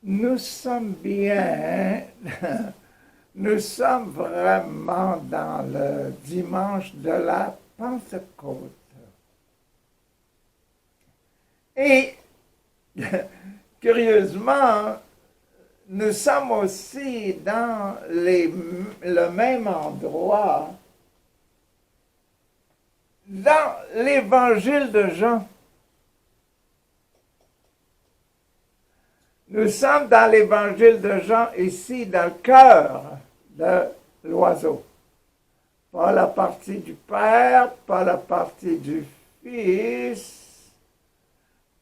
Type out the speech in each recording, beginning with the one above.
Nous sommes bien, nous sommes vraiment dans le dimanche de la Pentecôte. Et curieusement, nous sommes aussi dans le même endroit dans l'évangile de Jean. Nous sommes dans l'évangile de Jean ici, dans le cœur de l'oiseau. Pas la partie du Père, pas la partie du Fils,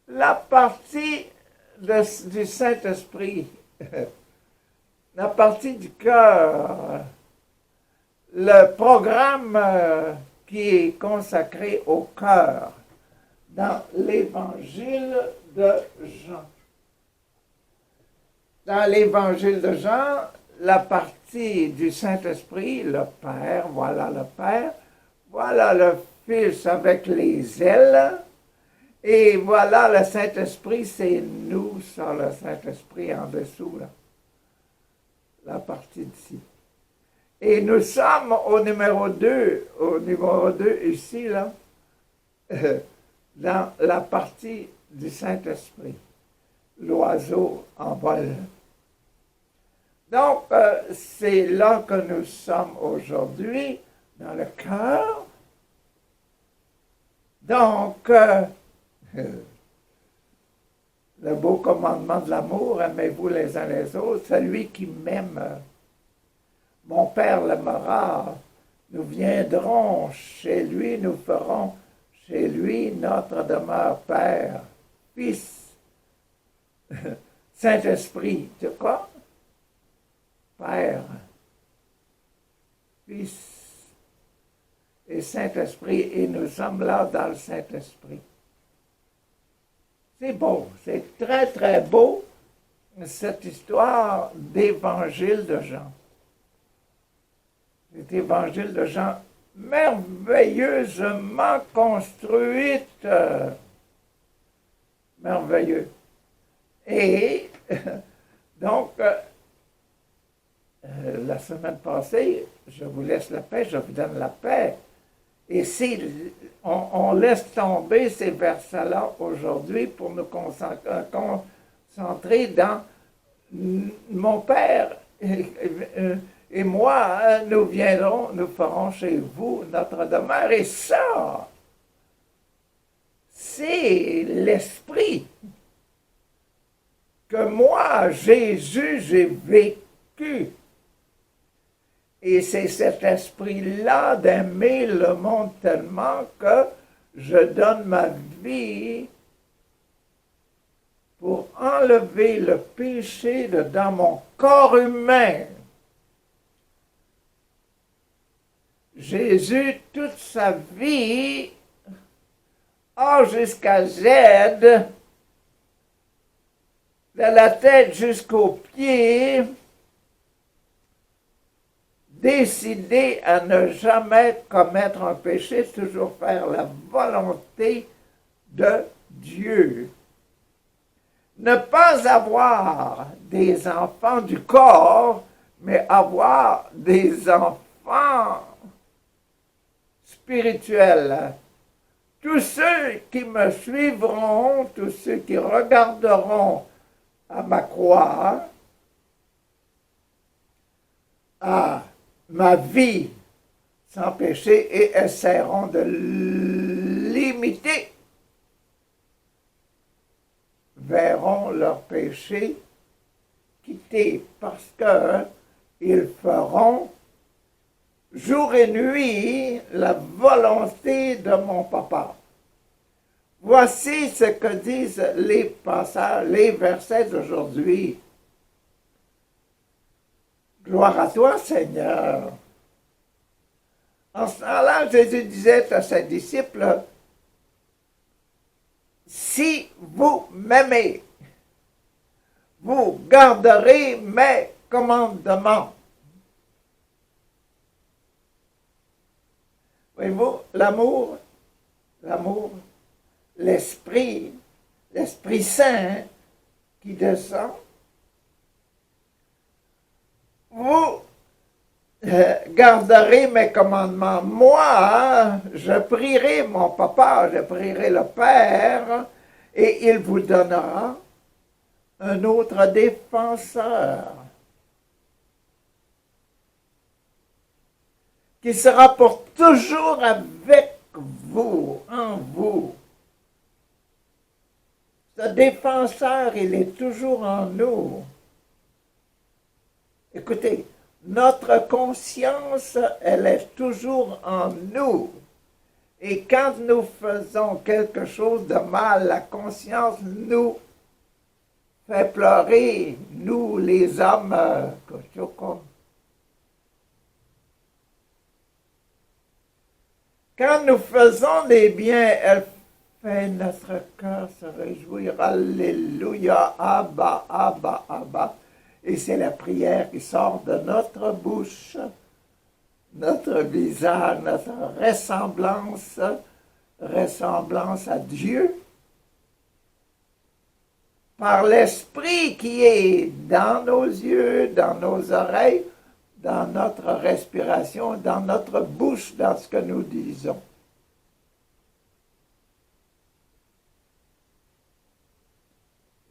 la partie du Saint-Esprit, la partie du cœur, le programme qui est consacré au cœur dans l'évangile de Jean. Dans l'évangile de Jean, la partie du Saint-Esprit, le Père, voilà le Fils avec les ailes, et voilà le Saint-Esprit, c'est nous sur le Saint-Esprit en dessous, là, la partie d'ici. Et nous sommes au numéro 2 ici, là, dans la partie du Saint-Esprit. L'oiseau en vol. Donc, c'est là que nous sommes aujourd'hui, dans le cœur. Donc, le beau commandement de l'amour, aimez-vous les uns les autres. Celui qui m'aime, mon Père l'aimera. Nous viendrons chez lui, nous ferons chez lui notre demeure, Père, Fils, Saint-Esprit, tu quoi? Père, Fils et Saint-Esprit, et nous sommes là dans le Saint-Esprit. C'est beau, c'est très très beau, cette histoire d'évangile de Jean. Cet évangile de Jean, merveilleusement construite, merveilleux. Et donc, la semaine passée, je vous laisse la paix, je vous donne la paix. Et si on laisse tomber ces versets-là aujourd'hui pour nous concentrer dans mon Père et moi, nous viendrons, nous ferons chez vous notre demeure. Et ça, c'est l'esprit que moi, Jésus, j'ai vécu. Et c'est cet esprit-là d'aimer le monde tellement que je donne ma vie pour enlever le péché dans mon corps humain. Jésus, toute sa vie, A jusqu'à Z, de la tête jusqu'aux pieds, décidé à ne jamais commettre un péché, toujours faire la volonté de Dieu. Ne pas avoir des enfants du corps, mais avoir des enfants spirituels. Tous ceux qui me suivront, tous ceux qui regarderont à ma croix, à ma vie sans péché et essaieront de l'imiter, verront leur péché quitter parce qu'ils feront jour et nuit la volonté de mon papa. Voici ce que disent les passages, les versets d'aujourd'hui. Gloire à toi, Seigneur. En ce temps-là, Jésus disait à ses disciples, si vous m'aimez, vous garderez mes commandements. Voyez-vous, l'amour, l'Esprit Saint qui descend, vous garderez mes commandements. Moi, je prierai mon papa, je prierai le Père, et il vous donnera un autre défenseur qui sera pour toujours avec vous, en vous. Ce défenseur, il est toujours en nous. Écoutez, notre conscience, elle est toujours en nous. Et quand nous faisons quelque chose de mal, la conscience nous fait pleurer, nous les hommes, quand nous faisons des biens, elle fait notre cœur se réjouir. Alléluia, Abba, Abba, Abba. Et c'est la prière qui sort de notre bouche, notre visage, notre ressemblance à Dieu, par l'esprit qui est dans nos yeux, dans nos oreilles, dans notre respiration, dans notre bouche, dans ce que nous disons.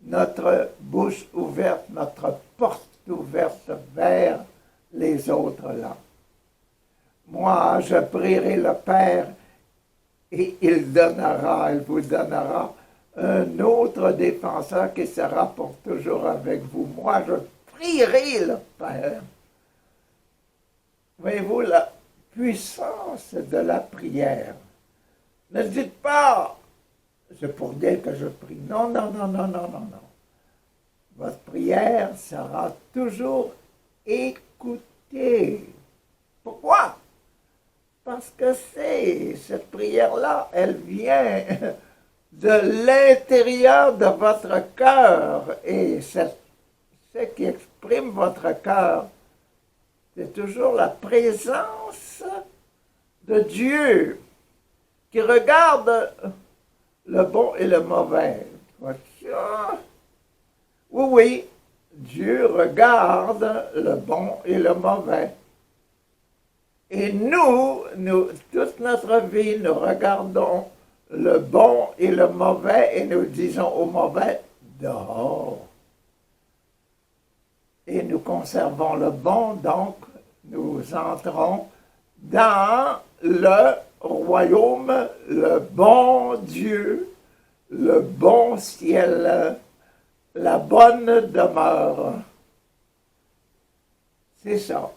Notre bouche ouverte, notre porte ouverte vers les autres là. Moi, je prierai le Père et il vous donnera un autre défenseur qui sera pour toujours avec vous. Moi, je prierai le Père. Voyez-vous la puissance de la prière. Ne dites pas, c'est pour dire que je prie. Non, non, non, non, non, non, non. Votre prière sera toujours écoutée. Pourquoi? Parce que cette prière-là, elle vient de l'intérieur de votre cœur. Et ce qui exprime votre cœur, c'est toujours la présence de Dieu qui regarde le bon et le mauvais. Oui, oui, Dieu regarde le bon et le mauvais. Et nous, toute notre vie, nous regardons le bon et le mauvais et nous disons au mauvais, dehors. Et nous conservons le bon, donc nous entrons dans le royaume, le bon Dieu, le bon ciel, la bonne demeure. C'est ça.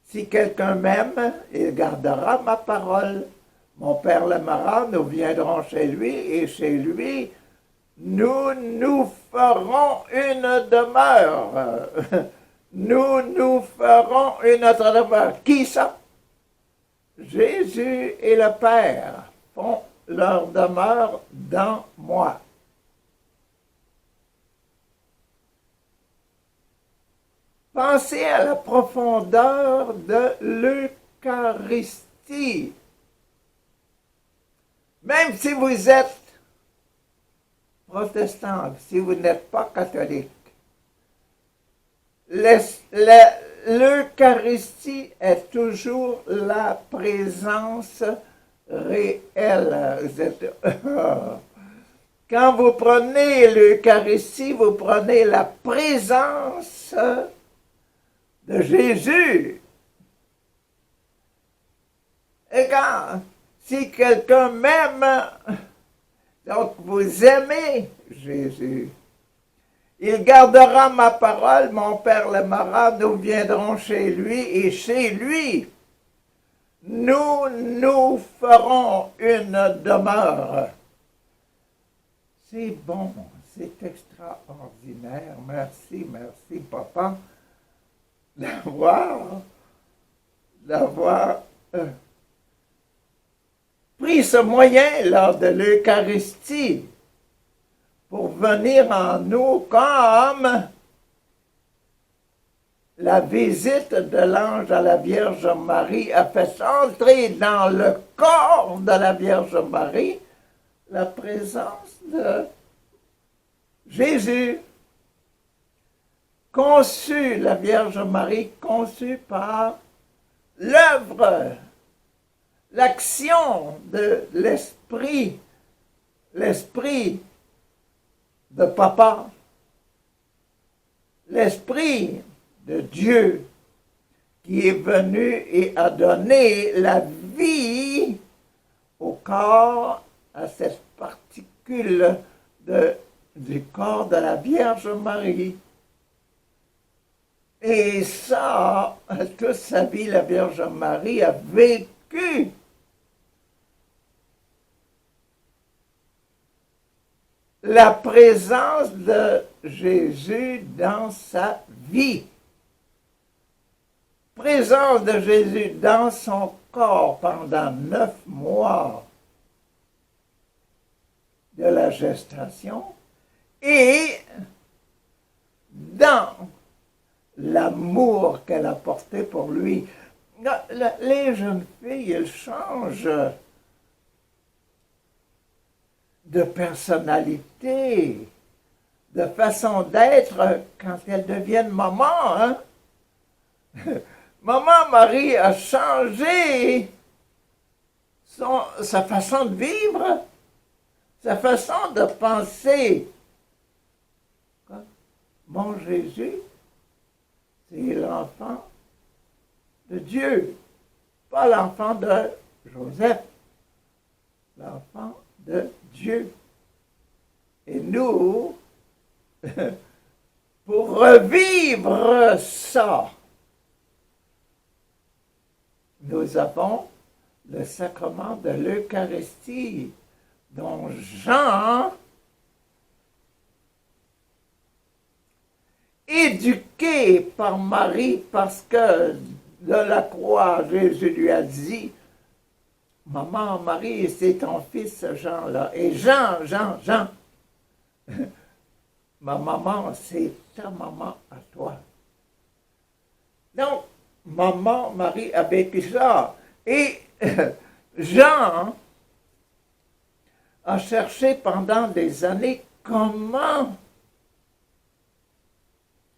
Si quelqu'un m'aime, il gardera ma parole. Mon Père l'aimera, nous viendrons chez lui, et chez lui, nous ferons une demeure. Nous ferons une autre demeure. Qui ça? Jésus et le Père font leur demeure dans moi. Pensez à la profondeur de l'Eucharistie. Même si vous êtes protestant, si vous n'êtes pas catholique, l'Eucharistie est toujours la présence réelle. Quand vous prenez l'Eucharistie, vous prenez la présence de Jésus. Et si quelqu'un m'aime, donc vous aimez Jésus, il gardera ma parole, mon Père l'aimera, nous viendrons chez lui, et chez lui, nous ferons une demeure. C'est bon, c'est extraordinaire. Merci, merci, papa, d'avoir pris ce moyen lors de l'Eucharistie pour venir en nous comme la visite de l'ange à la Vierge Marie a fait entrer dans le corps de la Vierge Marie la présence de Jésus. conçue, la Vierge Marie conçue par l'œuvre, l'action de l'esprit, l'esprit de papa, l'esprit de Dieu qui est venu et a donné la vie au corps, à cette particule du corps de la Vierge Marie. Et ça, toute sa vie, la Vierge Marie a vécu la présence de Jésus dans sa vie. Présence de Jésus dans son corps pendant 9 mois de la gestation et dans l'amour qu'elle a porté pour lui. Les jeunes filles, elles changent de personnalité, de façon d'être quand elles deviennent maman. Hein? Maman Marie a changé sa façon de vivre, sa façon de penser. Mon Jésus, c'est l'enfant de Dieu, pas l'enfant de Joseph, l'enfant de Dieu. Et nous, pour revivre ça, nous avons le sacrement de l'Eucharistie, dont Jean, éduqué par Marie, parce que de la croix, Jésus lui a dit, « Maman, Marie, c'est ton fils, Jean-là. » Et Jean, ma maman, c'est ta maman à toi. Donc, maman Marie a vécu ça. Et Jean a cherché pendant des années comment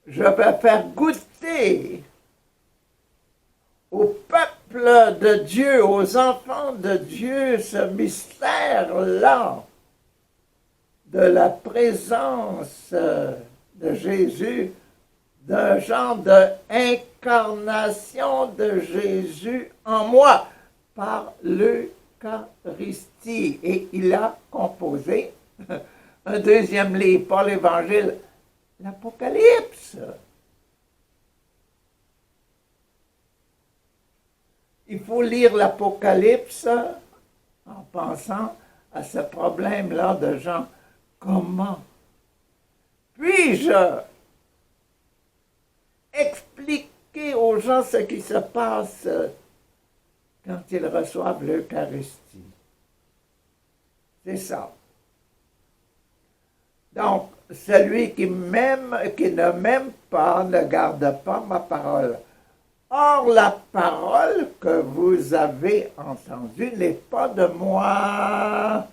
je vais faire goûter au peuple de Dieu, aux enfants de Dieu, ce mystère-là de la présence de Jésus, d'un genre d'incarnation de Jésus en moi par l'Eucharistie. Et il a composé un deuxième livre, pas l'Évangile, l'Apocalypse. Il faut lire l'Apocalypse en pensant à ce problème-là de Jean. Comment puis-je expliquer aux gens ce qui se passe quand ils reçoivent l'Eucharistie? C'est ça. Donc, celui qui ne m'aime pas, ne garde pas ma parole. Or, la parole que vous avez entendue n'est pas de moi.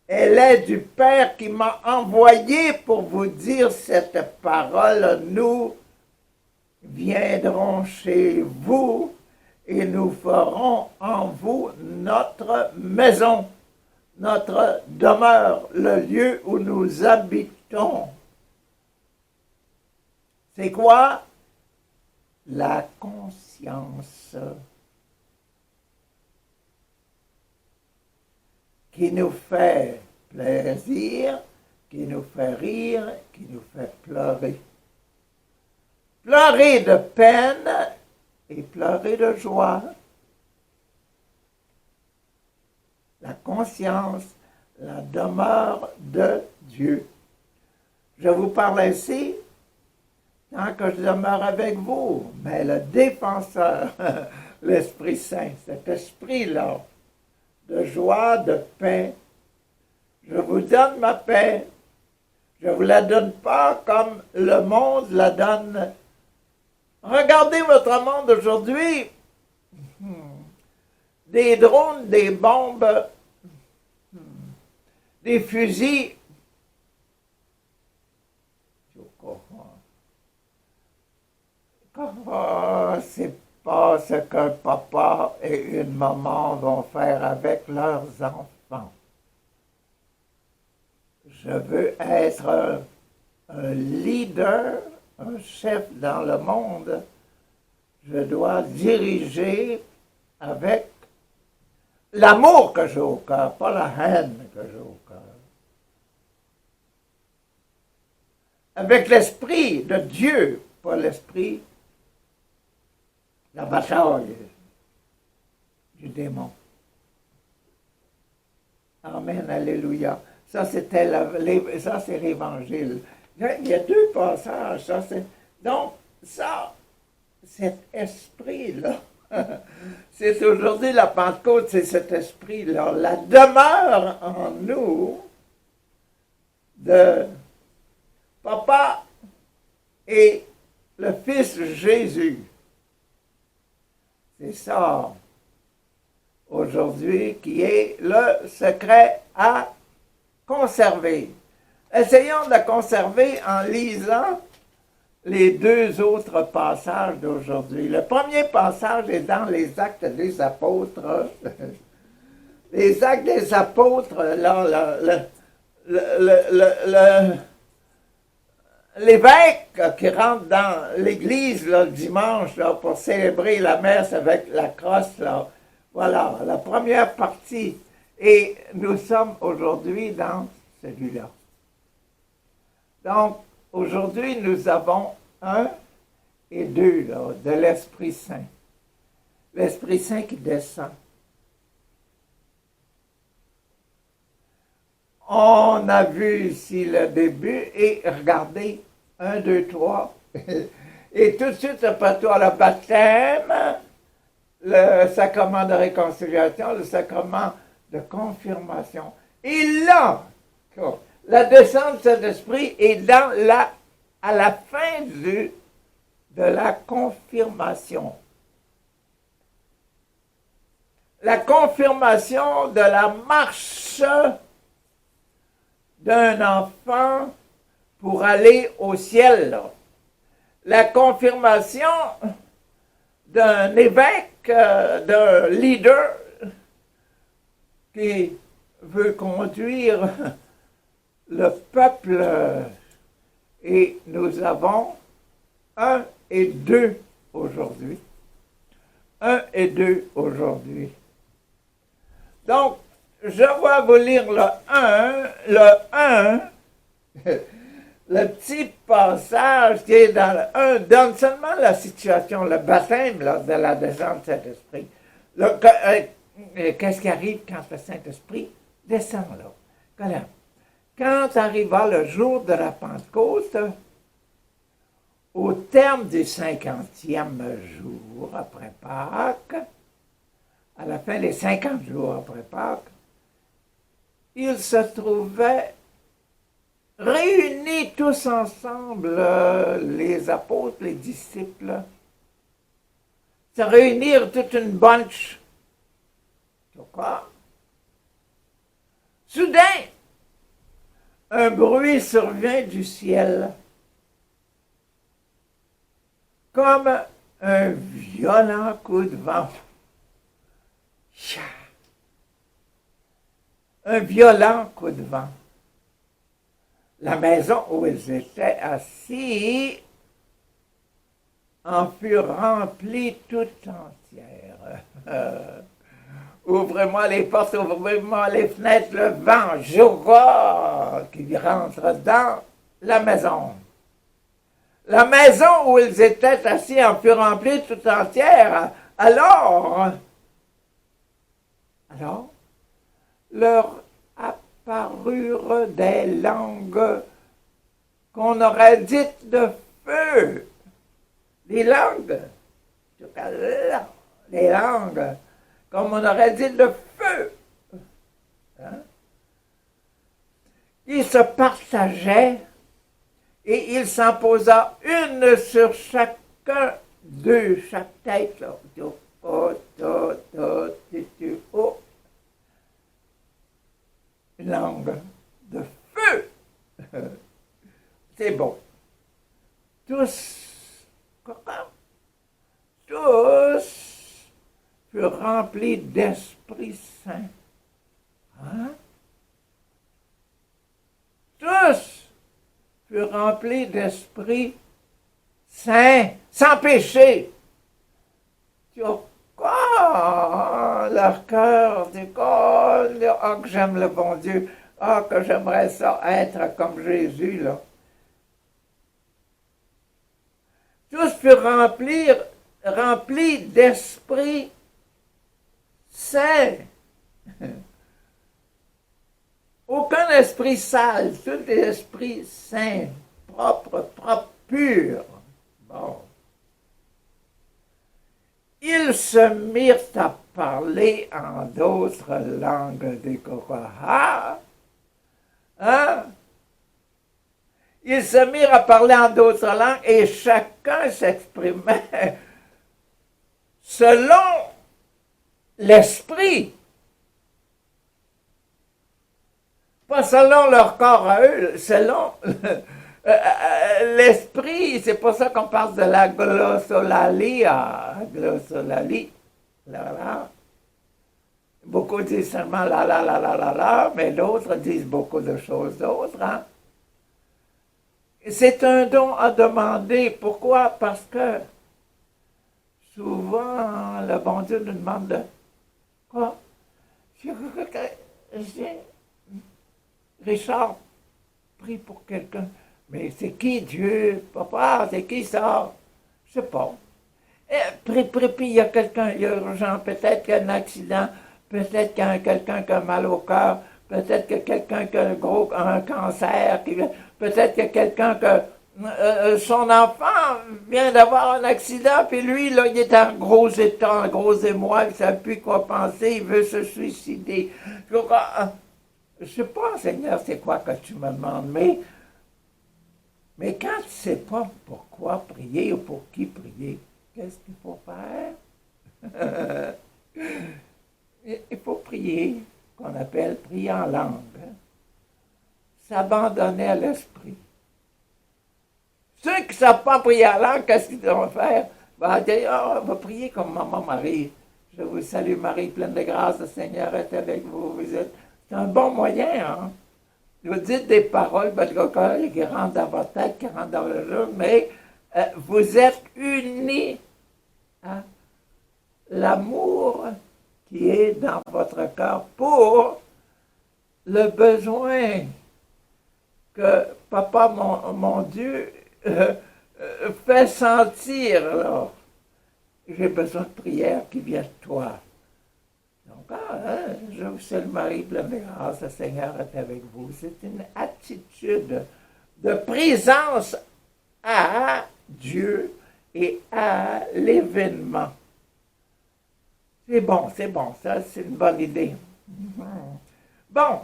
Elle est du Père qui m'a envoyé pour vous dire cette parole. Nous viendrons chez vous et nous ferons en vous notre maison, notre demeure, le lieu où nous habitons. C'est quoi? La conscience qui nous fait plaisir, qui nous fait rire, qui nous fait pleurer. Pleurer de peine et pleurer de joie. La conscience, la demeure de Dieu. Je vous parle ainsi tant que je demeure avec vous, mais le défenseur, l'Esprit Saint, cet esprit-là, de joie, de paix, je vous donne ma paix. Je ne vous la donne pas comme le monde la donne. Regardez votre monde aujourd'hui. Des drones, des bombes, des fusils, c'est pas ce qu'un papa et une maman vont faire avec leurs enfants. Je veux être un leader, un chef dans le monde. Je dois diriger avec l'amour que j'ai au cœur, pas la haine que j'ai au cœur. Avec l'esprit de Dieu, pas l'esprit de la bataille du démon. Amen, alléluia. Ça, c'est l'Évangile. Il y a deux passages. Donc, cet esprit-là, c'est aujourd'hui la Pentecôte, c'est cet esprit-là, la demeure en nous de Papa et le Fils Jésus. C'est ça, aujourd'hui, qui est le secret à conserver. Essayons de conserver en lisant les deux autres passages d'aujourd'hui. Le premier passage est dans les Actes des Apôtres. Les Actes des Apôtres, là, l'évêque qui rentre dans l'église le dimanche là, pour célébrer la messe avec la crosse, là, voilà, la première partie. Et nous sommes aujourd'hui dans celui-là. Donc, aujourd'hui, nous avons 1 et 2 là, de l'Esprit Saint. L'Esprit Saint qui descend. On a vu ici le début et regardez, 1, 2, 3. Et tout de suite, après toi, le baptême, le sacrement de réconciliation, le sacrement de confirmation. Et là, la descente de cet esprit est à la fin de la confirmation. La confirmation de la marche d'un enfant pour aller au ciel. Là. La confirmation d'un évêque, d'un leader qui veut conduire le peuple. Et nous avons 1 et 2 aujourd'hui. 1 et 2 aujourd'hui. Donc, je vais vous lire le 1, le petit passage qui est dans le 1, donne seulement la situation, le baptême là, de la descente du Saint-Esprit. Qu'est-ce qui arrive quand le Saint-Esprit descend là? Quand arriva le jour de la Pentecôte, au terme du 50e jour après Pâques, à la fin des 50 jours après Pâques, ils se trouvaient réunis tous ensemble, les apôtres, les disciples, se réunirent toute une bunch. Pourquoi? Soudain, un bruit survint du ciel, comme un violent coup de vent. Un violent coup de vent. La maison où ils étaient assis en fut remplie tout entière. Ouvrez-moi les portes, ouvrez-moi les fenêtres, le vent jouera qui rentre dans la maison. La maison où ils étaient assis en fut remplie tout entière. Alors, leur apparurent des langues qu'on aurait dites de feu. Des langues, comme on aurait dit de feu. Hein? Ils se partageaient et il s'en posa une sur chacun d'eux, chaque tête. Là. Une langue de feu. C'est bon. Tous remplis d'Esprit Saint. Hein? Tous furent remplis d'Esprit Saint, sans péché. Oh, leur cœur dit, oh, que j'aime le bon Dieu, oh, que j'aimerais ça être comme Jésus, là. Tous furent remplis d'Esprit Saint. Aucun esprit sale, tout est esprit saint, propre, pur. Bon. Ils se mirent à parler en d'autres langues des Koraha. Hein? Ils se mirent à parler en d'autres langues et chacun s'exprimait selon l'esprit. Pas selon leur corps à eux, selon l'esprit. C'est pour ça qu'on parle de la glossolalia. Glossolalie. Là. Beaucoup disent seulement la, mais d'autres disent beaucoup de choses d'autres. Hein? C'est un don à demander. Pourquoi? Parce que souvent, le bon Dieu nous demande de... Quoi? Richard, prie pour quelqu'un. Mais c'est qui Dieu? Papa, c'est qui ça? Je sais pas. Prie, il y a quelqu'un, il y a urgent, peut-être qu'il y a un accident, peut-être qu'il y a quelqu'un qui a mal au cœur, peut-être qu'il y a quelqu'un qui a un cancer, peut-être qu'il y a quelqu'un que son enfant vient d'avoir un accident, puis lui, là, il est en gros état, en gros émoi, il ne sait plus quoi penser, il veut se suicider. Je ne sais pas, Seigneur, c'est quoi que tu me demandes, mais quand tu ne sais pas pourquoi prier ou pour qui prier, qu'est-ce qu'il faut faire? Il faut prier, qu'on appelle prier en langue. Hein? S'abandonner à l'esprit. Ceux qui ne savent pas prier en langue, qu'est-ce qu'ils vont faire? On va prier comme Maman Marie. Je vous salue Marie, pleine de grâce, le Seigneur est avec vous. C'est un bon moyen, hein? Vous dites des paroles, qui rentrent dans votre tête, qui rentrent dans le jeu, mais vous êtes unis à l'amour qui est dans votre cœur pour le besoin que Papa, mon Dieu, fait sentir. Là. J'ai besoin de prière qui vient de toi. Donc, je vous salue Marie, pleine de grâce, le Seigneur est avec vous. C'est une attitude de présence à Dieu et à l'événement. C'est bon, ça c'est une bonne idée. Bon,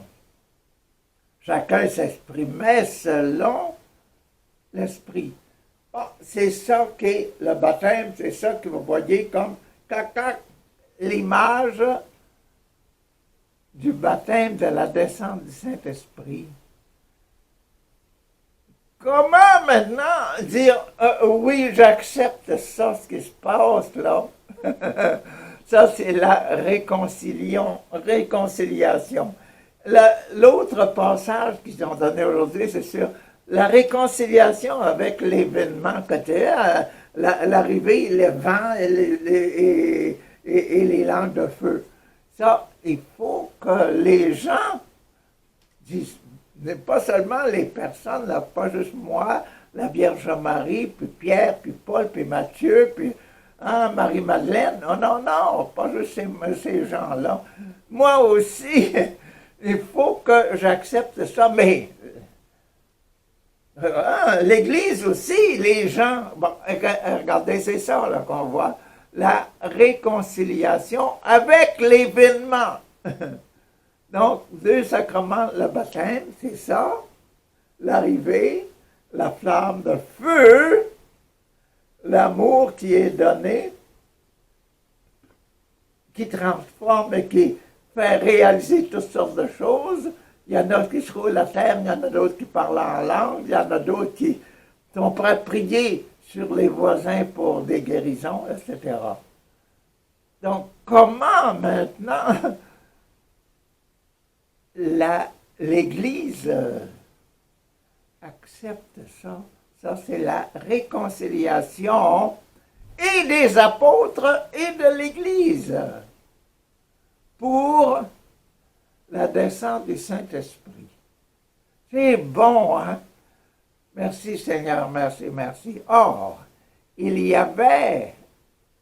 chacun s'exprimait selon l'esprit. Bon, c'est ça qu'est le baptême, c'est ça que vous voyez comme l'image du baptême, de la descente du Saint-Esprit. Comment maintenant dire oui, j'accepte ça, ce qui se passe là? Ça, c'est la réconciliation. L'autre passage qu'ils ont donné aujourd'hui, c'est sur la réconciliation avec l'événement côté, l'arrivée, les vents et les langues de feu. Ça, il faut que les gens disent, pas seulement les personnes, là, pas juste moi, la Vierge Marie, puis Pierre, puis Paul, puis Matthieu, puis Marie-Madeleine. Non, pas juste ces gens-là. Moi aussi, il faut que j'accepte ça, mais l'Église aussi, les gens, bon, regardez, c'est ça là, qu'on voit, la réconciliation avec l'événement. Donc, deux sacrements, le baptême, c'est ça, l'arrivée, la flamme de feu, l'amour qui est donné, qui transforme et qui fait réaliser toutes sortes de choses. Il y en a qui se roulent à terre, il y en a d'autres qui parlent en langue, il y en a d'autres qui sont prêts à prier sur les voisins pour des guérisons, etc. Donc, comment maintenant l'Église accepte ça? Ça, c'est la réconciliation et des apôtres et de l'Église pour la descente du Saint-Esprit. C'est bon, hein? Merci Seigneur, merci, merci. Or, il y avait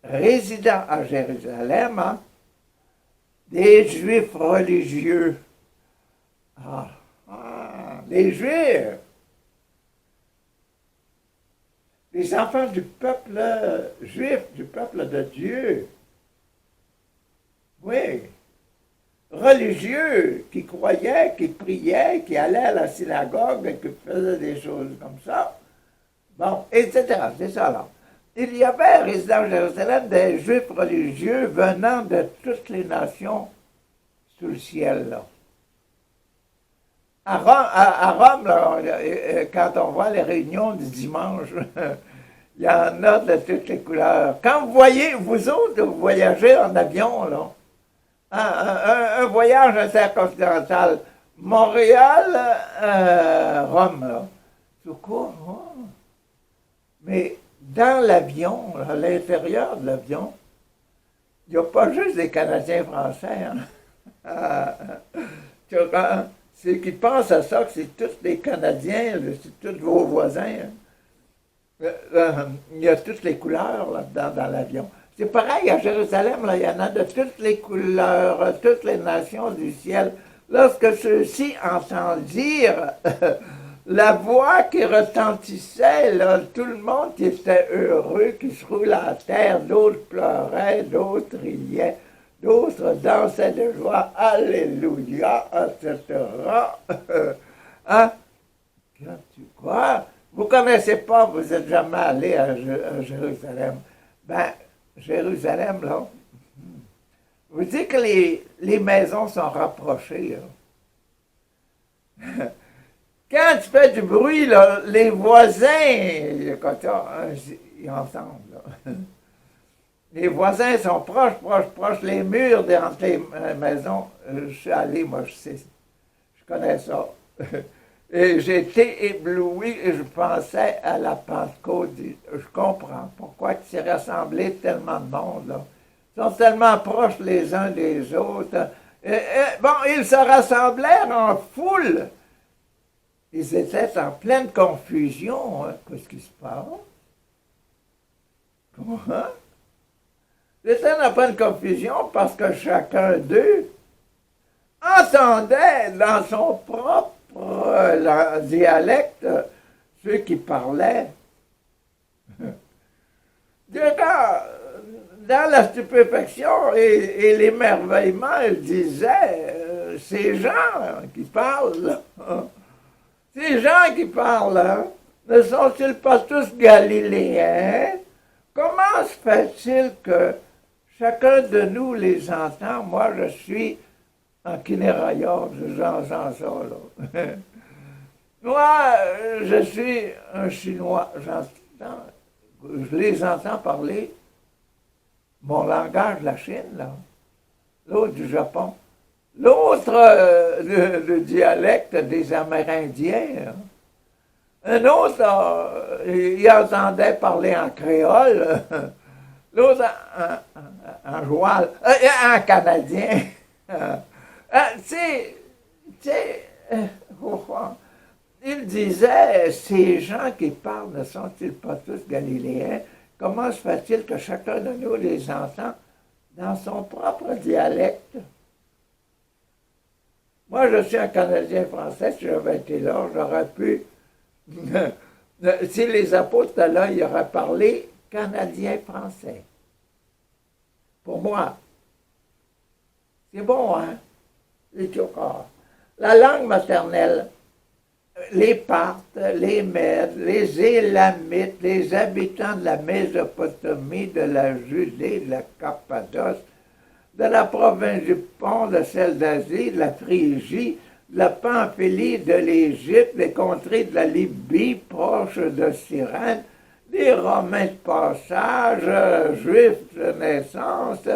résidant à Jérusalem, hein, des Juifs religieux. Les Juifs, les enfants du peuple juif, du peuple de Dieu. Oui, religieux, qui croyaient, qui priaient, qui allaient à la synagogue, qui faisaient des choses comme ça. Bon, etc. C'est ça là. Il y avait résidant à Jérusalem des Juifs religieux venant de toutes les nations sous le ciel. Là. À Rome là, quand on voit les réunions du dimanche, il y en a de toutes les couleurs. Quand vous voyez, vous autres, vous voyagez en avion, là, un voyage intercontinental, Montréal, Rome, là, tout court, hein? Mais dans l'avion, à l'intérieur de l'avion, il n'y a pas juste des Canadiens français. Hein? Ceux qui pensent à ça, que c'est tous des Canadiens, c'est tous vos voisins. Hein? Il y a toutes les couleurs là-dedans dans l'avion. C'est pareil à Jérusalem, là, il y en a de toutes les couleurs, toutes les nations du ciel. Lorsque ceux-ci entendent dire la voix qui retentissait, là, tout le monde qui était heureux, qui se roulait à terre, d'autres pleuraient, d'autres riaient, d'autres dansaient de joie, Alléluia, etc. Hein? Quand tu crois, vous ne connaissez pas, vous n'êtes jamais allé à Jérusalem. Ben, Jérusalem, là, vous dites que les maisons sont rapprochées, là. Quand tu fais du bruit, là, les voisins, quand ils entendent. Là. Les voisins sont proches, proches. Les murs entre les maisons, je suis allé, moi, je connais ça. Et j'ai été ébloui et je pensais à la Pentecôte. Je comprends pourquoi il s'est rassemblé tellement de monde, là. Ils sont tellement proches les uns des autres. Bon, ils se rassemblèrent en foule. Ils étaient en pleine confusion. Hein. Qu'est-ce qui se passe? Comment? Ils étaient en pleine confusion parce que chacun d'eux entendait dans son propre dialecte ceux qui parlaient. Dans la stupéfaction et l'émerveillement, il disait, ces gens qui parlent, ces gens qui parlent, hein, ne sont-ils pas tous galiléens? Comment se fait-il que chacun de nous les entend? Moi, je suis en Kinéraillard, j'entends ça, là. Moi, je suis un Chinois, je les entends parler mon langage de la Chine, là. L'autre du Japon. L'autre, le dialecte des Amérindiens. Hein. Un autre, il entendait parler en créole. L'autre, en joual. En canadien. Il disait, ces gens qui parlent ne sont-ils pas tous galiléens? Comment se fait-il que chacun de nous les entend dans son propre dialecte? Moi, je suis un Canadien français, si j'avais été là, j'aurais pu... si les apôtres étaient là, ils auraient parlé canadien-français. Pour moi. C'est bon, hein? Les Tchokars. La langue maternelle, les Parthes, les Mèdes, les Élamites, les habitants de la Mésopotamie, de la Judée, de la Cappadoce, de la province du Pont, de celle d'Asie, de la Phrygie, de la Pamphylie, de l'Égypte, des contrées de la Libye, proches de Cyrène, des Romains de passage, Juifs de naissance,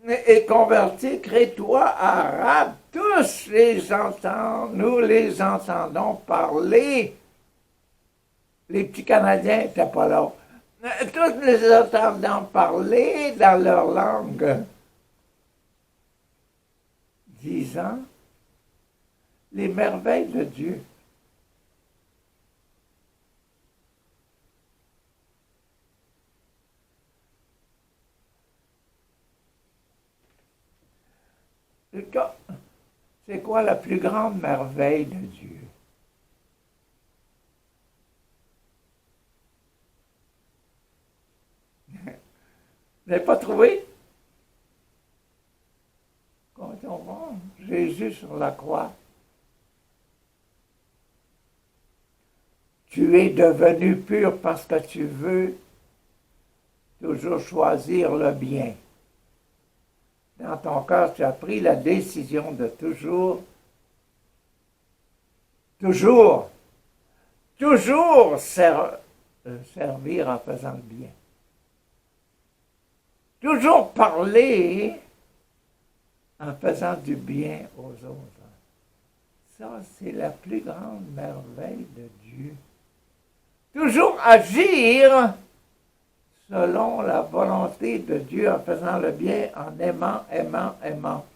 et convertis, crétois, arabes, tous les entendent, nous les entendons parler. Les petits Canadiens n'étaient pas là. Tous les entendons parler dans leur langue, disant les merveilles de Dieu. C'est quoi la plus grande merveille de Dieu? Vous n'avez pas trouvé? Quand on voit Jésus sur la croix, tu es devenu pur parce que tu veux toujours choisir le bien. Dans ton cœur, tu as pris la décision de toujours servir en faisant le bien. Toujours parler en faisant du bien aux autres. Ça, c'est la plus grande merveille de Dieu. Toujours agir selon la volonté de Dieu en faisant le bien, en aimant, aimant, aimant.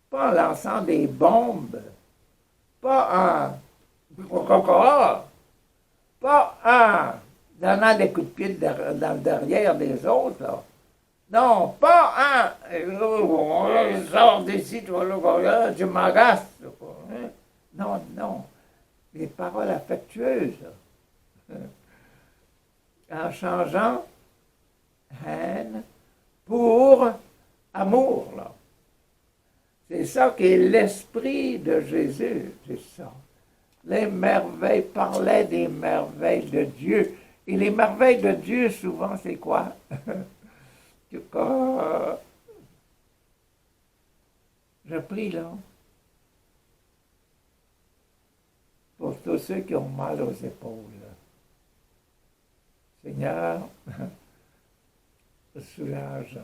Pas en lançant des bombes, pas en donnant des coups de pied dans le derrière des autres. Là. Non, pas en sors d'ici, tu m'agaces. Non, non. Les paroles affectueuses. En changeant haine pour amour. Là. C'est ça qui est l'esprit de Jésus, c'est ça. Les merveilles, parlaient des merveilles de Dieu. Et les merveilles de Dieu, souvent, c'est quoi? Je prie là pour tous ceux qui ont mal aux épaules. Seigneur, soulage.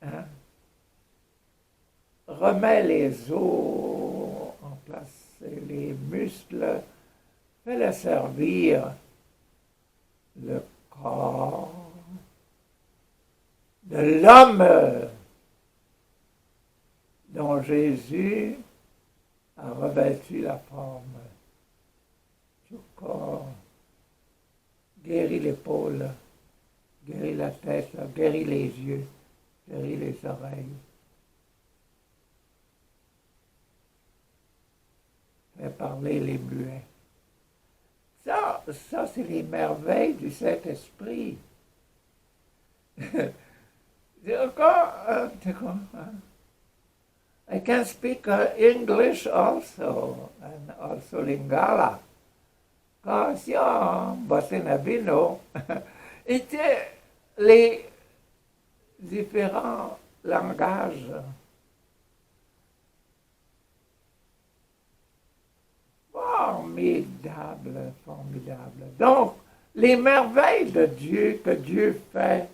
Hein? Remets les os en place, les muscles, fais-le servir le corps de l'homme dont Jésus a revêtu la forme du corps. Guéris l'épaule, guéris la tête, guéris les yeux, guéris les oreilles. Fais parler les muets. Ça c'est les merveilles du Saint-Esprit. I can speak English also, and also Lingala. Kasi Batinabino étaient les différents langages. Formidable, formidable. Donc, les merveilles de Dieu que Dieu fait,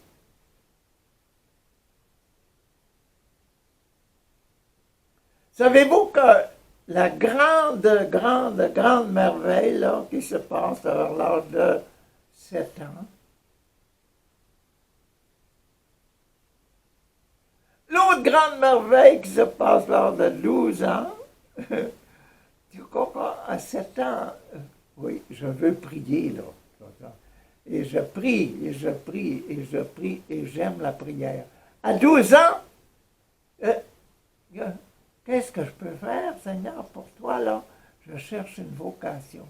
savez-vous que la grande merveille là, qui se passe vers l'âge de 7 ans, l'autre grande merveille qui se passe vers l'âge de 12 ans, tu comprends, à 7 ans, oui, je veux prier, là. Et je prie, et je prie, et je prie, et j'aime la prière. À 12 ans, qu'est-ce que je peux faire, Seigneur, pour toi, là? Je cherche une vocation.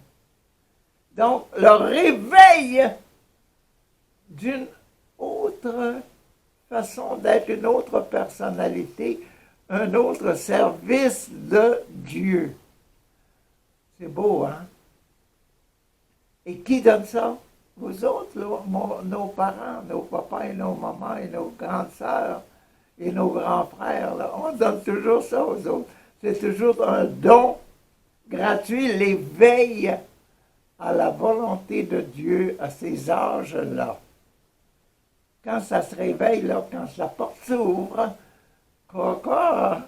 Donc, le réveil d'une autre façon d'être, une autre personnalité, un autre service de Dieu. C'est beau, hein? Et qui donne ça? Vous autres, là, nos parents, nos papas et nos mamans et nos grandes sœurs et nos grands frères, là, on donne toujours ça aux autres. C'est toujours un don gratuit, l'éveil à la volonté de Dieu à ces âges-là. quand ça se réveille, là, quand la porte s'ouvre, quoi,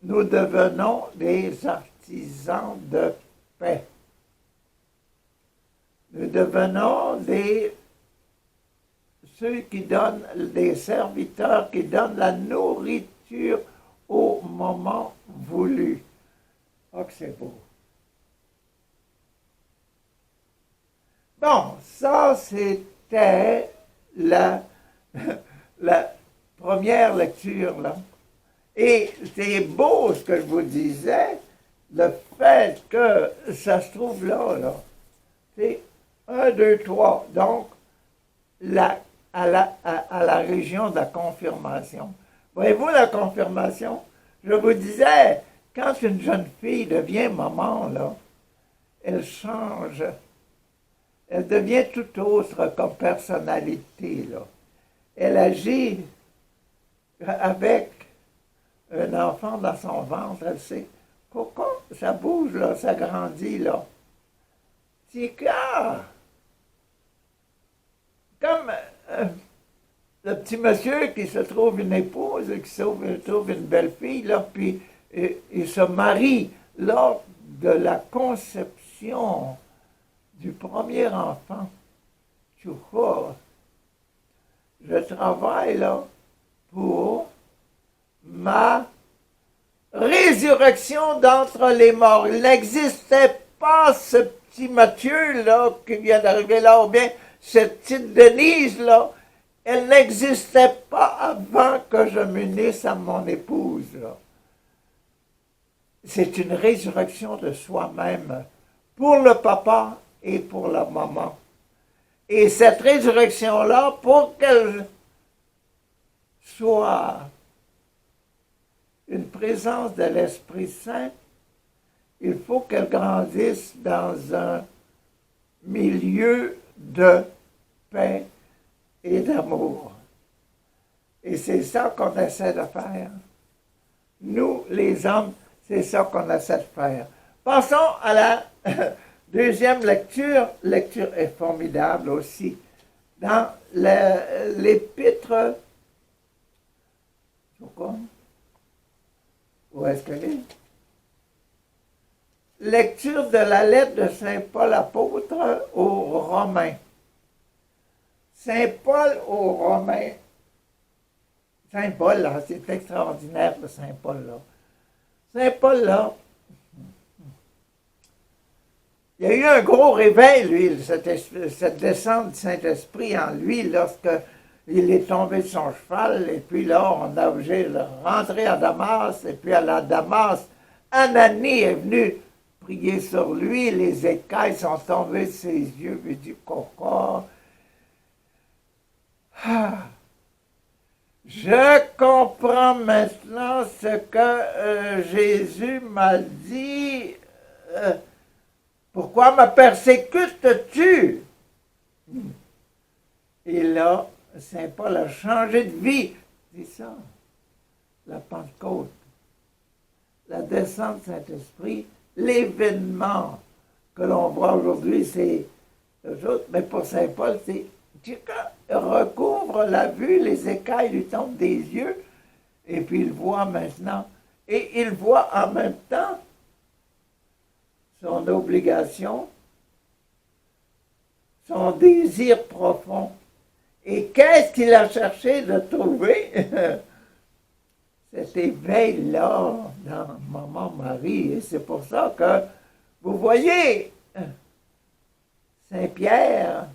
nous devenons des artisans de paix. Nous devenons ceux qui donnent, des serviteurs qui donnent la nourriture au moment voulu. Oh, que c'est beau. Bon, ça, c'était la première lecture, là. Et c'est beau ce que je vous disais, le fait que ça se trouve là. C'est 1, 2, 3. Donc, à la région de la confirmation. Voyez-vous la confirmation? Je vous disais, quand une jeune fille devient maman, là, elle change. Elle devient tout autre comme personnalité, là. Elle agit avec un enfant dans son ventre, elle sait, coco, ça bouge, là, ça grandit, là. Tika! Comme le petit monsieur qui se trouve une épouse, qui se trouve une belle fille, là, puis il se marie lors de la conception du premier enfant. Je travaille là pour ma résurrection d'entre les morts. Il n'existait pas ce petit Mathieu là qui vient d'arriver là, ou bien cette petite Denise là. Elle n'existait pas avant que je m'unisse à mon épouse. Là. C'est une résurrection de soi-même pour le papa et pour la maman. Et cette résurrection-là, pour qu'elle soit une présence de l'Esprit Saint, il faut qu'elle grandisse dans un milieu de paix et d'amour. Et c'est ça qu'on essaie de faire. Nous, les hommes, c'est ça qu'on essaie de faire. Passons à la deuxième lecture. Lecture est formidable aussi. Dans l'épître... Où est-ce qu'elle est? Lecture de la lettre de Saint Paul apôtre aux Romains. Saint Paul aux Romains. Saint Paul, là, c'est extraordinaire, le Saint Paul, là. Saint Paul, là, il y a eu un gros réveil, lui, cette descente du Saint-Esprit en lui, lorsque il est tombé de son cheval, et puis là, on a obligé de rentrer à Damas, et puis à la Damas, Ananie est venu prier sur lui, les écailles sont tombées de ses yeux, puis il dit, coco, je comprends maintenant ce que Jésus m'a dit. Pourquoi me persécutes-tu? Et là, Saint Paul a changé de vie. C'est ça, la Pentecôte, la descente du Saint-Esprit, l'événement que l'on voit aujourd'hui, c'est mais pour Saint Paul, c'est recouvre la vue, les écailles lui tombent des yeux, et puis il voit maintenant. Et il voit en même temps son obligation, son désir profond. Et qu'est-ce qu'il a cherché de trouver? Cet éveil-là dans Maman Marie. Et c'est pour ça que, vous voyez, Saint-Pierre,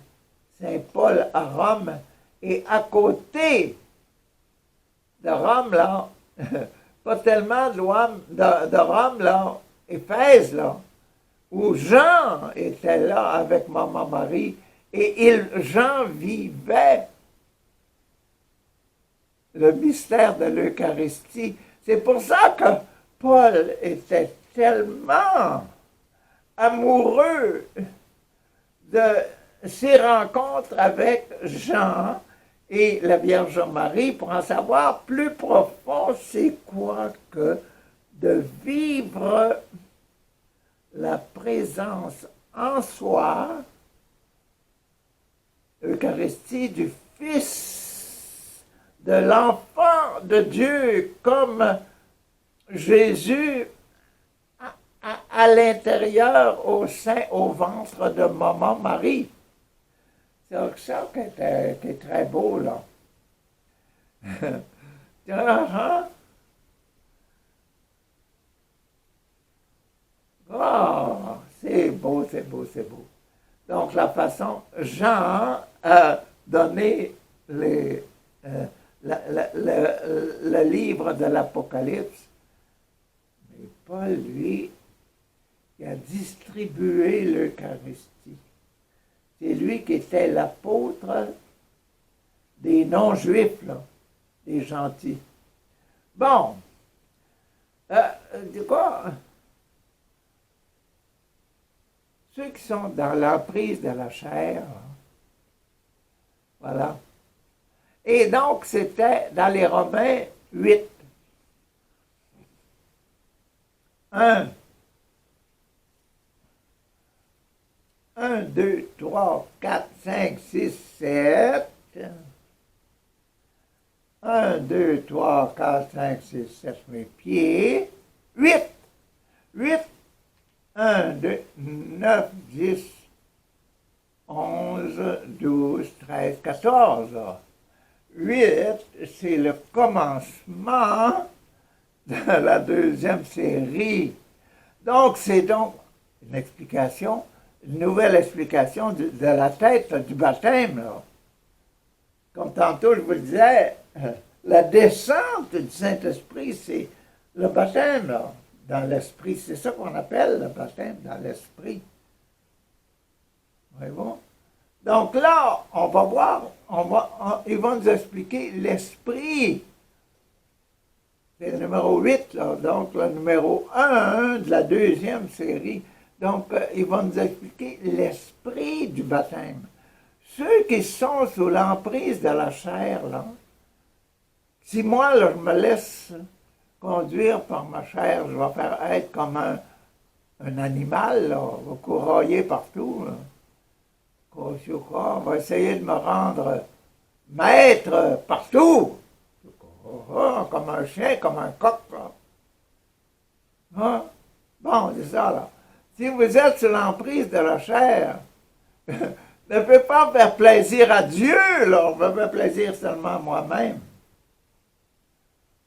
Saint-Paul à Rome, et à côté de Rome, là, pas tellement de Rome, là, Éphèse, là, où Jean était là avec Maman Marie, et Jean vivait le mystère de l'Eucharistie. C'est pour ça que Paul était tellement amoureux de ses rencontres avec Jean et la Vierge Marie pour en savoir plus profond, c'est quoi que de vivre la présence en soi L'Eucharistie du Fils, de l'enfant de Dieu, comme Jésus à l'intérieur, au sein, au ventre de maman Marie. C'est ça qui est très beau, là. Oh, c'est beau, c'est beau, c'est beau. Donc, la façon, Jean a donné le livre de l'Apocalypse, mais Paul, lui, il a distribué l'Eucharistie. C'est lui qui était l'apôtre des non-juifs, là, des gentils. Bon, du coup, ceux qui sont dans l'emprise de la chair, voilà. Et donc, c'était dans les Romains 8. 1, 2, 3, 4, 5, 6, 7. 1, 2, 3, 4, 5, 6, 7, mes pieds. 8. 8. 1, 2, 9, 10, 11, 12, 13, 14. 8, c'est le commencement de la deuxième série. Donc, c'est donc une explication, une nouvelle explication de la tête du baptême, là. Comme tantôt, je vous le disais, la descente du Saint-Esprit, c'est le baptême, là, dans l'esprit. C'est ça qu'on appelle le baptême dans l'esprit. Voyez-vous? Donc là, on va voir, ils vont nous expliquer l'esprit. C'est le numéro 8, là, donc le numéro 1 de la deuxième série. Donc, ils vont nous expliquer l'esprit du baptême. Ceux qui sont sous l'emprise de la chair, là, si moi, là, je me laisse conduire par ma chair, je vais faire être comme un animal, là, on va courailler partout. Là. On va essayer de me rendre maître partout. Comme un chien, comme un coq. Là. Hein? Bon, c'est ça, là. Si vous êtes sous l'emprise de la chair, ne peut pas faire plaisir à Dieu, là. On veut faire plaisir seulement à moi-même.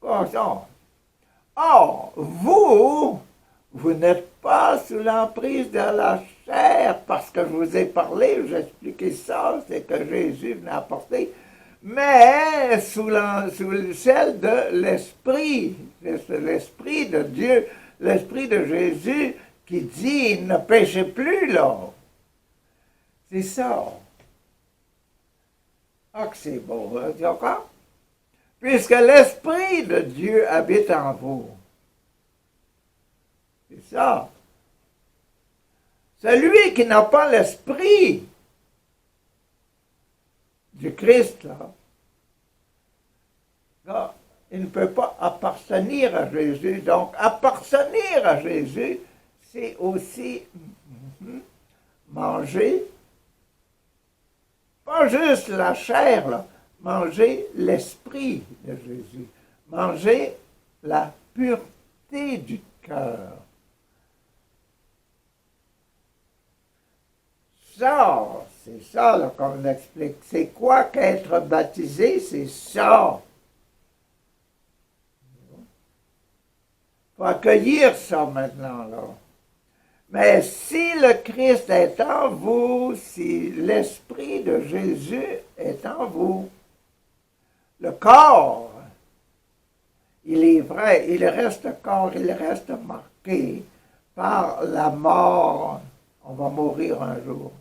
Or, vous n'êtes pas sous l'emprise de la chair, parce que je vous ai parlé, j'ai expliqué ça, c'est que Jésus venait apporter, mais sous celle de l'Esprit, l'Esprit de Dieu, l'Esprit de Jésus qui dit, ne péchez plus, là. C'est ça. Ah, que c'est beau, hein, d'accord? Puisque l'Esprit de Dieu habite en vous. C'est ça. Celui qui n'a pas l'Esprit du Christ, là, il ne peut pas appartenir à Jésus. Donc, appartenir à Jésus, c'est aussi manger, pas juste la chair, là, manger l'esprit de Jésus, manger la pureté du cœur. Ça, c'est ça là, qu'on explique. C'est quoi qu'être baptisé? C'est ça. Il faut accueillir ça maintenant, là. Mais si le Christ est en vous, si l'Esprit de Jésus est en vous, le corps, il est vrai, il reste corps, il reste marqué par la mort. On va mourir un jour.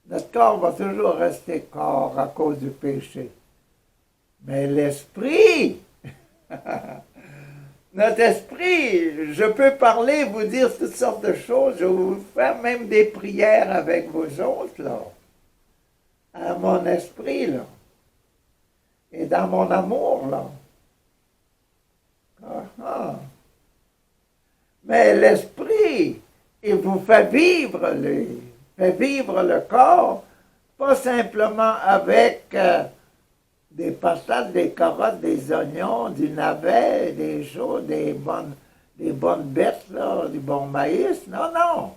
Notre corps va toujours rester corps à cause du péché. Mais l'esprit, notre esprit, je peux parler, vous dire toutes sortes de choses, je vais vous faire même des prières avec vous autres, là, à mon esprit, là, et dans mon amour, là. Mais l'esprit, il vous fait vivre le corps pas simplement avec des patates, des carottes, des oignons, du navet, des choses, des bonnes bêtes, là, du bon maïs. Non, non.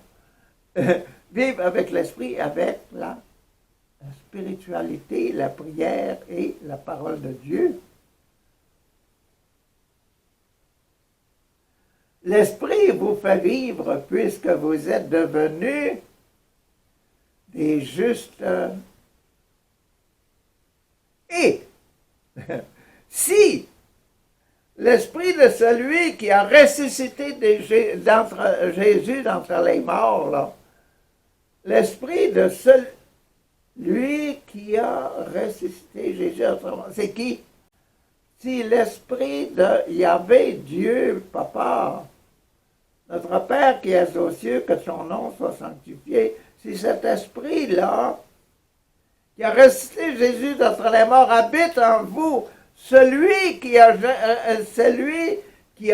Vivre avec l'esprit, avec la spiritualité, la prière et la parole de Dieu. L'esprit vous fait vivre puisque vous êtes devenus des justes. Et si l'esprit de celui qui a ressuscité Jésus d'entre les morts, là, l'esprit de celui qui a ressuscité Jésus d'entre les morts, c'est qui? Si l'esprit de Yahvé, Dieu, Papa, notre Père qui est aux cieux, que son nom soit sanctifié, si cet esprit-là, qui a ressuscité Jésus d'entre les morts, habite en vous, celui qui a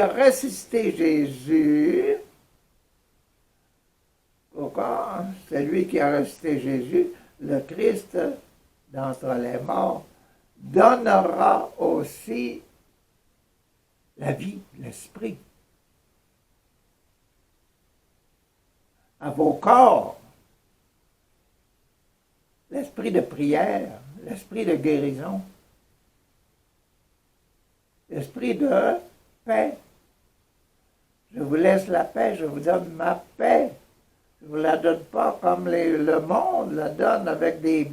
ressuscité Jésus, pourquoi? Celui qui a ressuscité Jésus, le Christ d'entre les morts, donnera aussi la vie, l'esprit, à vos corps, l'esprit de prière, l'esprit de guérison, l'esprit de paix. Je vous laisse la paix, je vous donne ma paix. Je ne vous la donne pas comme le monde la donne avec des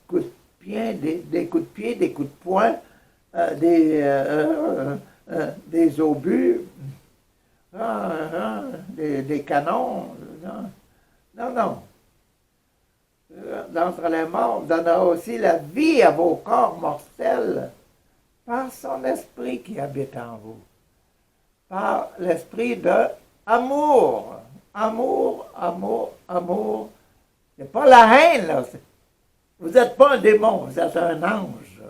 coups de pied, des coups de pied, des coups de poing, des obus, des canons. Non, non. D'entre les morts donnera aussi la vie à vos corps mortels par son esprit qui habite en vous, par l'esprit de amour. Amour, amour, amour. C'est pas la haine, là. Vous n'êtes pas un démon, vous êtes un ange.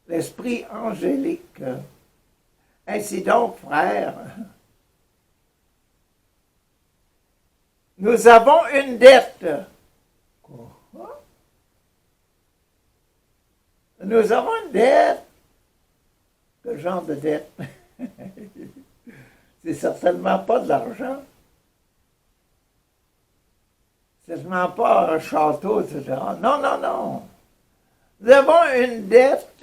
L'esprit angélique. Ainsi donc, frères, nous avons une dette. Quoi? Nous avons une dette. Quel genre de dette? C'est certainement pas de l'argent. C'est certainement pas un château, etc. Non, non, non. Nous avons une dette,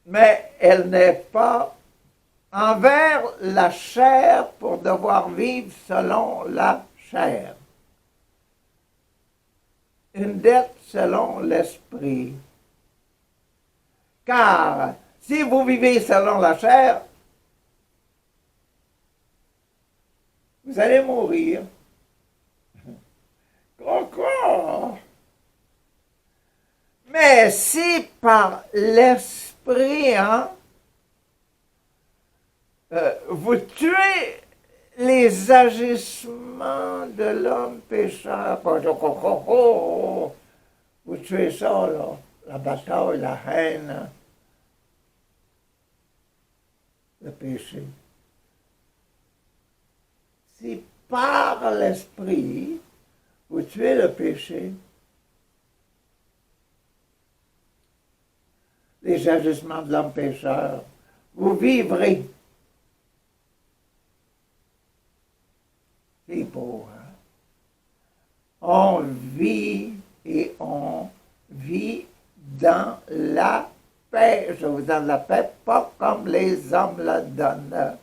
mais elle n'est pas envers la chair pour devoir vivre selon la chair. Une dette selon l'esprit. Car si vous vivez selon la chair, vous allez mourir. Quoi? Mais si par l'esprit, vous tuez les agissements de l'homme pécheur, vous tuez ça, là, la bataille, la haine, le péché. Si par l'esprit, vous tuez le péché, les agissements de l'homme pécheur, vous vivrez. C'est beau, hein? On vit et on vit dans la paix. Je vous donne la paix, pas comme les hommes la donnent.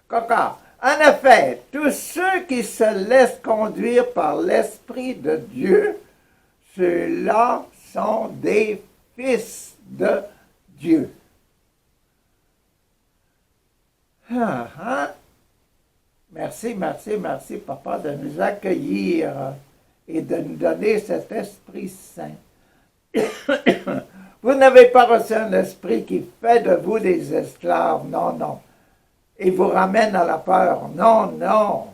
Coca. En effet, tous ceux qui se laissent conduire par l'Esprit de Dieu, ceux-là sont des fils de Dieu. Merci, merci, merci, Papa, de nous accueillir et de nous donner cet Esprit Saint. Vous n'avez pas reçu un esprit qui fait de vous des esclaves, non, non. Et vous ramène à la peur, non, non.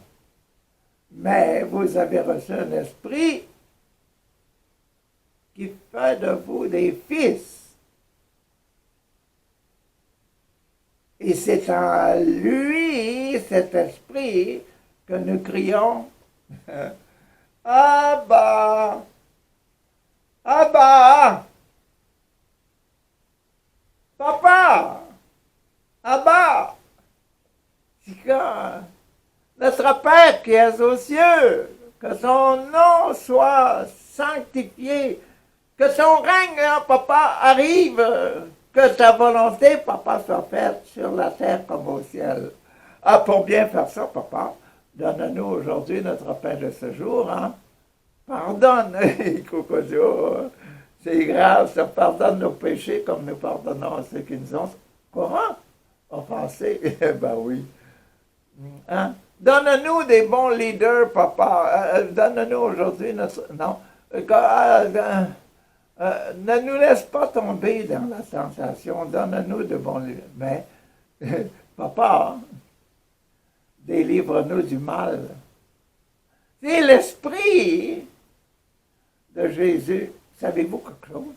Mais vous avez reçu un esprit qui fait de vous des fils. Et c'est en lui, cet esprit, que nous crions Abba, Abba, Papa, Abba. C'est quand notre Père qui est aux cieux, que son nom soit sanctifié, que son règne, papa, arrive, que ta volonté, papa, soit faite sur la terre comme au ciel. Ah, pour bien faire ça, papa, donne-nous aujourd'hui notre pain de ce jour, hein. Pardonne, Cocodio, c'est grave, ça pardonne nos péchés comme nous pardonnons à ceux qui nous ont, comment, offensés. Ben oui. Hein? Donne-nous des bons leaders, papa. Donne-nous aujourd'hui notre... Non. Ne nous laisse pas tomber dans la tentation. Donne-nous de bons leaders. Mais, papa, délivre-nous du mal. C'est l'esprit de Jésus. Savez-vous quelque chose?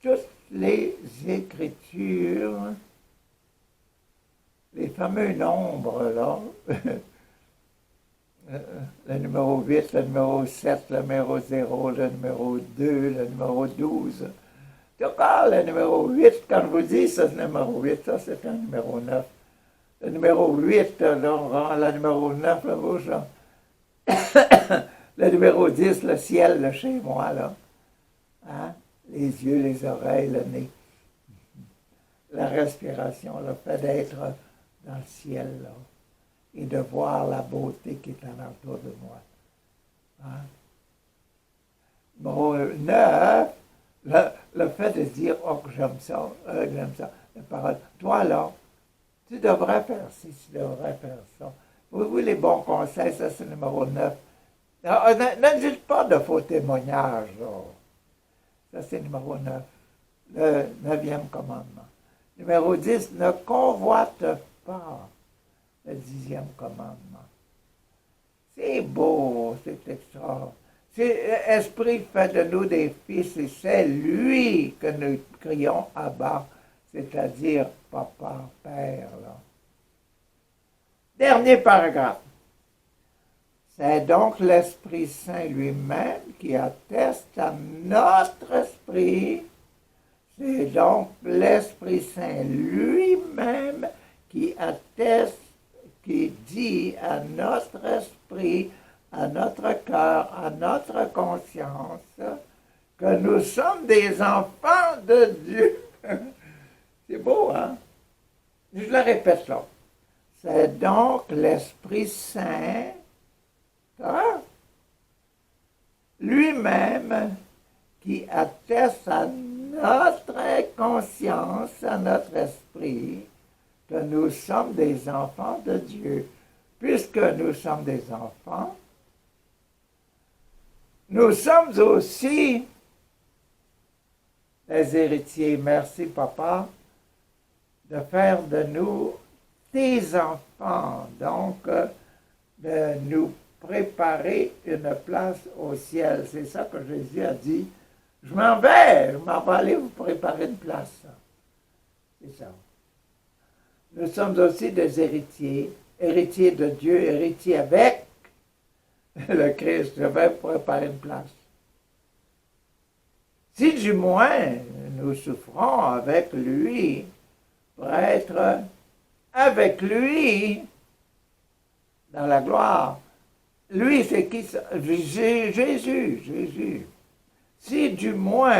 Toutes les Écritures, les fameux nombres, là, le numéro 8, le numéro 7, le numéro 0, le numéro 2, le numéro 12. D'accord, le numéro 8, quand je vous dis ça, c'est le numéro 8, ça c'est un numéro 9. Le numéro 8, là, le numéro 9, le rouge, là. Le numéro 10, le ciel, là, chez moi, là. Hein? Les yeux, les oreilles, le nez. La respiration, le fait d'être dans le ciel, là, et de voir la beauté qui est en autour de moi. Hein? Numéro 9, le fait de dire, oh, que j'aime ça, la parole. Toi, là, tu devrais faire ci, tu devrais faire ça. Oui, les bons conseils, ça, c'est le numéro 9. Ne dites pas de faux témoignages, là. Ça, c'est le numéro 9. Le 9e commandement. Numéro 10, ne convoite pas. Le 10e commandement. C'est beau, c'est extra. L'Esprit fait de nous des fils et c'est lui que nous crions Abba, c'est-à-dire Papa, Père. Là. Dernier paragraphe. C'est donc l'Esprit Saint lui-même qui atteste à notre esprit. C'est donc l'Esprit Saint lui-même qui atteste, qui dit à notre esprit, à notre cœur, à notre conscience, que nous sommes des enfants de Dieu. C'est beau, hein? Je le répète là. C'est donc l'Esprit Saint, hein? Lui-même, qui atteste à notre conscience, à notre esprit, que nous sommes des enfants de Dieu. Puisque nous sommes des enfants, nous sommes aussi les héritiers. Merci, Papa, de faire de nous tes enfants. Donc, de nous préparer une place au ciel. C'est ça que Jésus a dit. Je m'en vais aller vous préparer une place. C'est ça. Nous sommes aussi des héritiers, héritiers de Dieu, héritiers avec le Christ. Je vais préparer une place. Si du moins nous souffrons avec lui, pour être avec lui dans la gloire. Lui, c'est qui ça? Jésus. Si du moins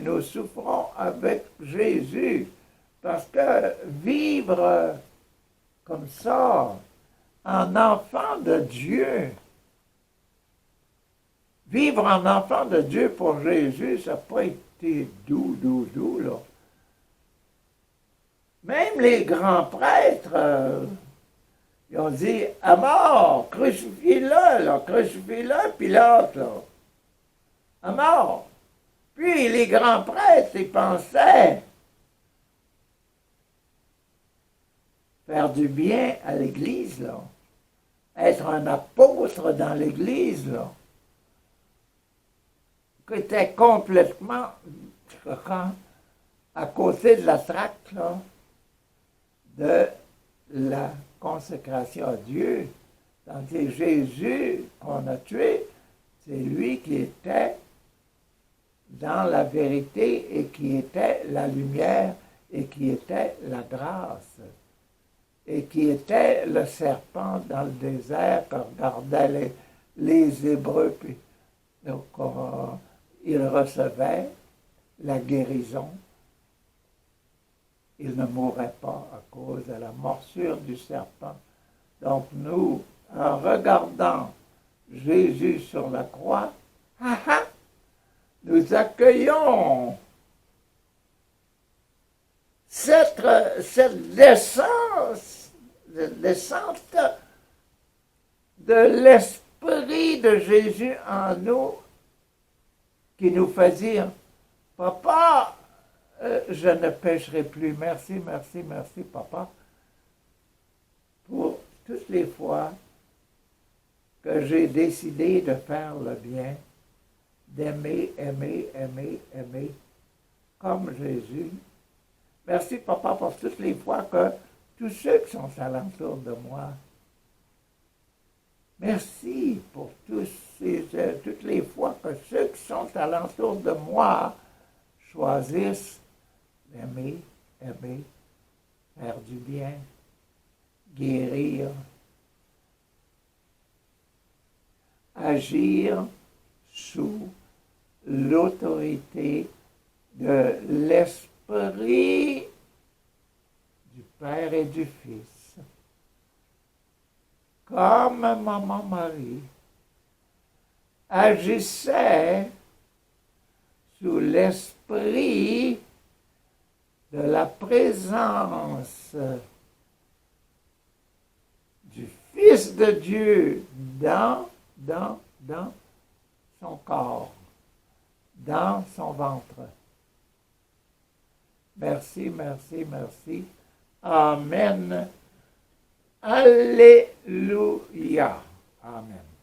nous souffrons avec Jésus, parce que vivre comme ça, en enfant de Dieu, vivre en enfant de Dieu pour Jésus, ça n'a pas été doux, là. Même les grands prêtres, ils ont dit, à mort, crucifiez-le, Pilate, là. À mort. Puis les grands prêtres, ils pensaient faire du bien à l'Église, là. Être un apôtre dans l'Église, là. Qui était complètement à côté de la traque, là, de la consécration à Dieu. Tandis que Jésus qu'on a tué, c'est lui qui était dans la vérité et qui était la lumière et qui était la grâce et qui était le serpent dans le désert que regardaient les Hébreux. Puis, donc, il recevait la guérison. Il ne mourrait pas à cause de la morsure du serpent. Donc nous, en regardant Jésus sur la croix, nous accueillons cette descente de l'Esprit de Jésus en nous qui nous fait dire, Papa, je ne pécherai plus. Merci, merci, merci, Papa, pour toutes les fois que j'ai décidé de faire le bien, d'aimer, aimer, aimer, aimer, comme Jésus. Merci, Papa, pour toutes les fois que tous ceux qui sont alentour de moi, merci pour toutes les fois que ceux qui sont alentour de moi choisissent d'aimer, aimer, faire du bien, guérir, agir sous l'autorité de l'Esprit du Père et du Fils. Comme Maman Marie agissait sous l'esprit de la présence du Fils de Dieu dans son corps, dans son ventre. Merci, merci, merci. Amen. Alléluia. Amen.